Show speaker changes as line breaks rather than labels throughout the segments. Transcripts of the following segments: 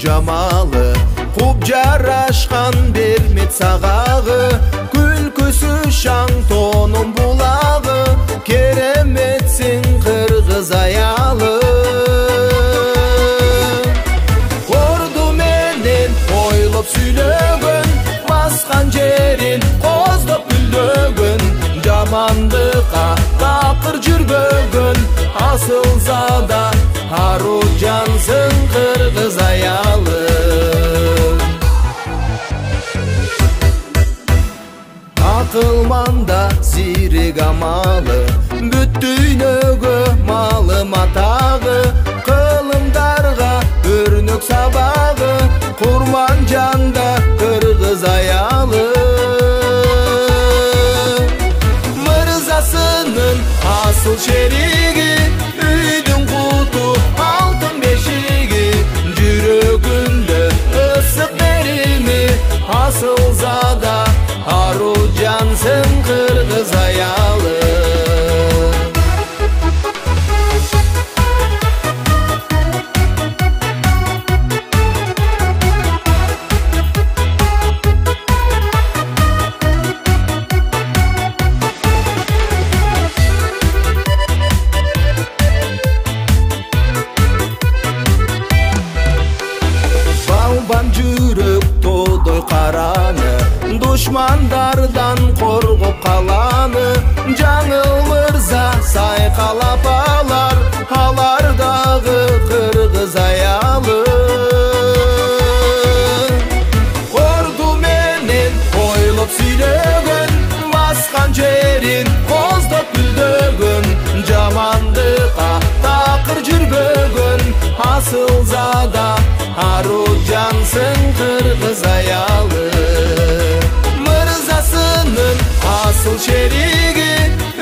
жамалы, куп жарашкан бермет сагагы, күлкүсү шаң тонун булагы, кереметсиң кыргыз аялы. Орду менен ойлоп сүйлөгөн, баскан жерин коздоп күлдөгөн, жамандыкка такыр жүрбөгөн, асылзада Аружансың кыргыз аялы. Акылманда сирек амалы, бүт дүйнөгө малым атагы, кылымдарга өрнөк сабагы, курман жанда кыргыз аялы. Мырзасынын асыл шериги, үйдүн куту алтын бешиги, жүрөгүндө ысык берими, асылзада Аружансың кыргыз аялы. Балбан жүрөк тодой караны, душмандардан коргоп каланы, жаңыл мырза сайкалап алар, алардагы кыргыз аялы. Орду менен ойлоп сүйлөгөн, баскан жерин коздоп күлдөгөн, жамандыкка такыр жүрбөгөн, асылзада Аружансың кыргыз аялы. Мырзасынын асыл шериги,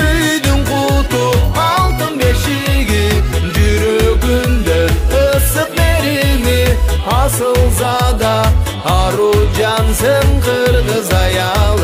үйдүн куту алтын бешиги, жүрөгүндө ысык берими, асылзада Аружансың кыргыз аялы.